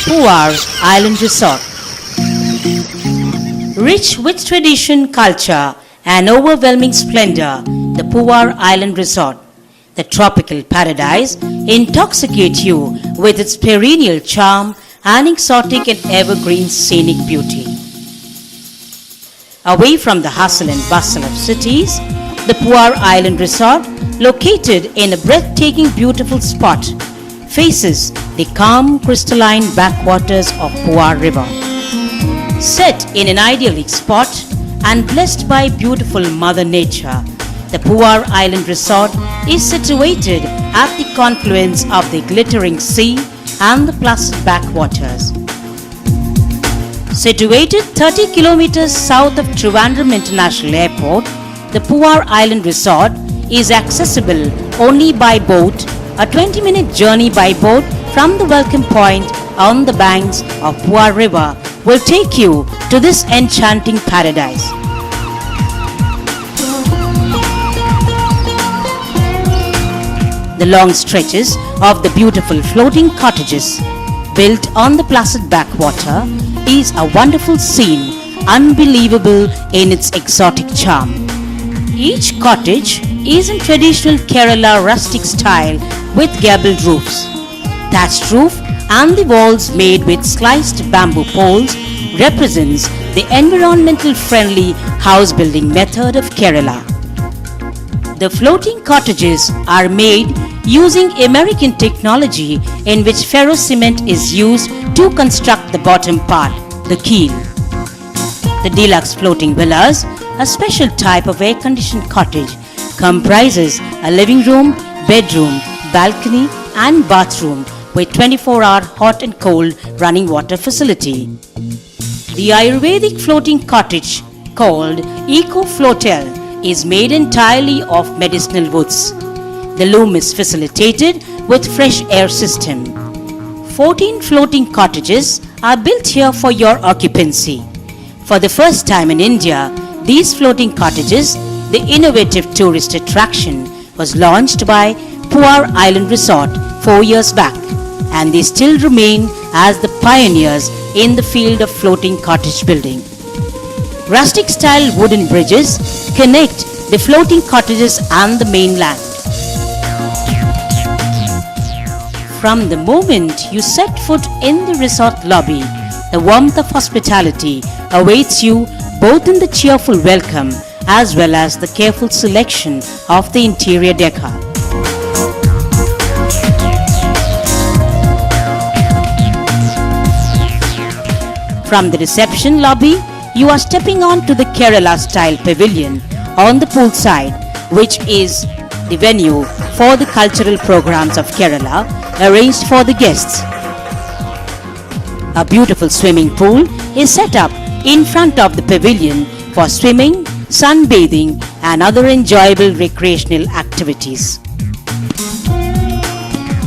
Puar Island Resort. Rich with tradition, culture, and overwhelming splendor, the Puar Island Resort, the tropical paradise, intoxicates you with its perennial charm and exotic and evergreen scenic beauty. Away from the hustle and bustle of cities, the Puar Island Resort, located in a breathtaking beautiful spot, faces the calm crystalline backwaters of Puar River. Set in an idyllic spot and blessed by beautiful Mother Nature, the Puar Island Resort is situated at the confluence of the glittering sea and the placid backwaters. Situated 30 kilometers south of Trivandrum International Airport, the Puar Island Resort is accessible only by boat. A 20-minute journey by boat from the welcome point on the banks of Puar River will take you to this enchanting paradise. The long stretches of the beautiful floating cottages built on the placid backwater is a wonderful scene, unbelievable in its exotic charm. Each cottage is in traditional Kerala rustic style with gabled roofs, thatched roof, and the walls made with sliced bamboo poles represents the environmental friendly house building method of Kerala. The floating cottages are made using American technology in which ferrocement is used to construct the bottom part, the keel. The deluxe floating villas, a special type of air-conditioned cottage, comprises a living room, bedroom, balcony and bathroom with 24-hour hot and cold running water facility. The Ayurvedic floating cottage called Eco Floatel is made entirely of medicinal woods. The loom is facilitated with fresh air system. 14 floating cottages are built here for your occupancy. For the first time in India, these floating cottages, the innovative tourist attraction, was launched by Puar Island Resort 4 years back, and they still remain as the pioneers in the field of floating cottage building. Rustic style wooden bridges connect the floating cottages and the mainland. From the moment you set foot in the resort lobby, the warmth of hospitality awaits you both in the cheerful welcome as well as the careful selection of the interior decor. From the reception lobby, you are stepping on to the Kerala style pavilion on the pool side, which is the venue for the cultural programs of Kerala arranged for the guests. A beautiful swimming pool is set up in front of the pavilion for swimming, sunbathing and other enjoyable recreational activities.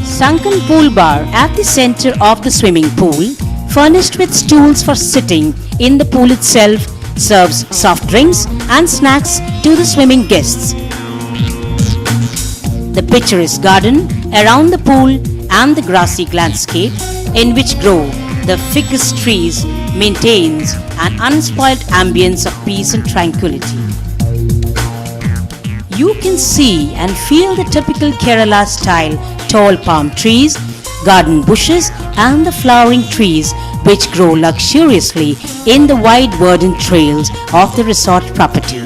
Sunken pool bar at the center of the swimming pool, furnished with stools for sitting in the pool itself, serves soft drinks and snacks to the swimming guests. The picturesque garden around the pool and the grassy landscape in which grow the ficus trees maintains an unspoiled ambience of peace and tranquility. You can see and feel the typical Kerala style tall palm trees, garden bushes and the flowering trees which grow luxuriously in the wide verdant trails of the resort property.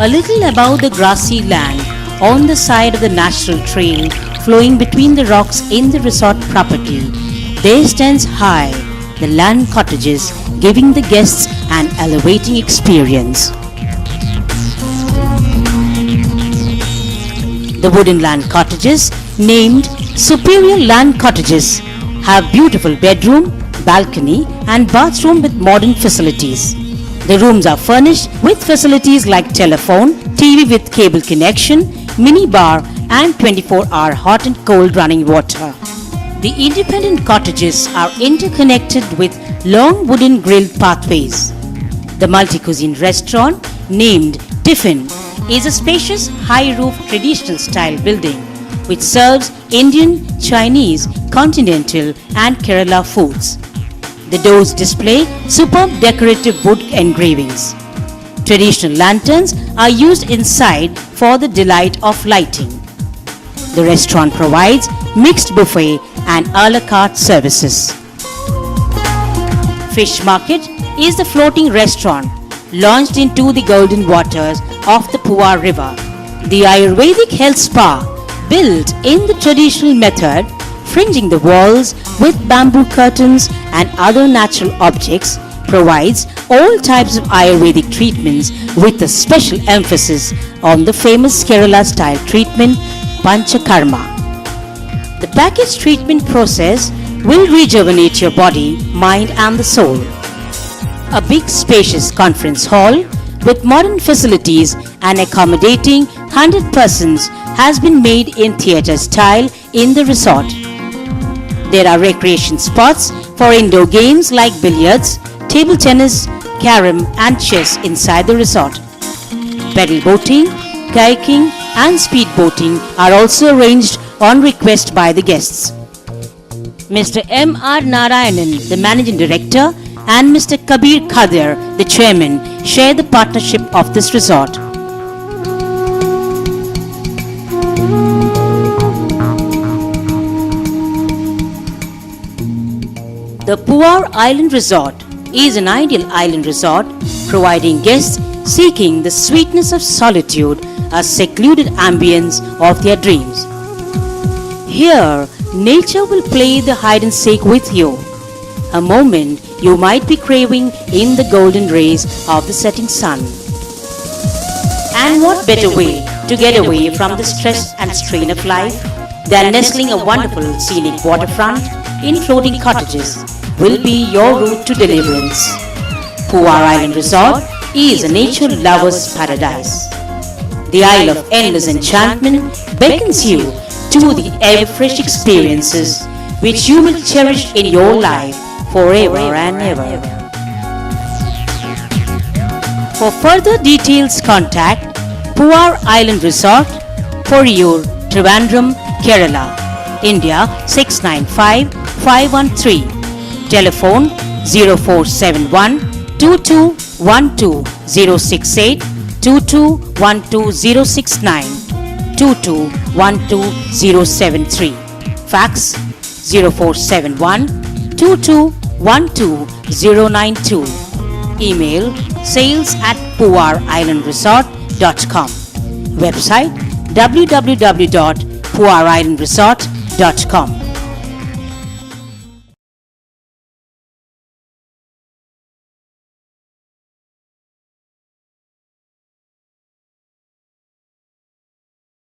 A little above the grassy land, on the side of the natural trail flowing between the rocks in the resort property, there stands high the land cottages, giving the guests an elevating experience. The wooden land cottages, named Superior Land Cottages, have beautiful bedroom, balcony and bathroom with modern facilities. The rooms are furnished with facilities like telephone, TV with cable connection, mini bar and 24-hour hot and cold running water. The independent cottages are interconnected with long wooden grilled pathways. The multi-cuisine restaurant named Tiffin is a spacious high-roof traditional style building which serves Indian, Chinese, continental and Kerala foods. The doors display superb decorative wood engravings. Traditional lanterns are used inside for the delight of lighting. The restaurant provides mixed buffet and a la carte services. Fish Market is the floating restaurant launched into the golden waters of the Puar River. The Ayurvedic health spa, built in the traditional method, fringing the walls with bamboo curtains and other natural objects, provides all types of Ayurvedic treatments with a special emphasis on the famous Kerala style treatment Panchakarma. The package treatment process will rejuvenate your body, mind and the soul. A big spacious conference hall with modern facilities and accommodating 100 persons has been made in theatre style in the resort. There are recreation spots for indoor games like billiards, table tennis, carom and chess inside the resort. Pedal boating, kayaking and speed boating are also arranged on request by the guests. Mr. M.R. Narayanan, the Managing Director, and Mr. Kabir Khadir, the Chairman, share the partnership of this resort. The Puar Island Resort is an ideal island resort providing guests seeking the sweetness of solitude a secluded ambience of their dreams. Here, nature will play the hide and seek with you, a moment you might be craving in the golden rays of the setting sun. And what better way to get away from the stress and strain of life than nestling a wonderful scenic waterfront in floating cottages will be your route to deliverance. Puar Island Resort is a nature lover's paradise. The Isle of Endless Enchantment beckons you to the ever-fresh experiences which you will cherish in your life forever and ever. For further details, contact Puar Island Resort, Poriyur, Trivandrum, Kerala, India 695513. Telephone 0471 2212 068 2212 069 2212 073. Fax 0471 2212 092. Email sales@puarislandresort.com. Website www.puarislandresort.com.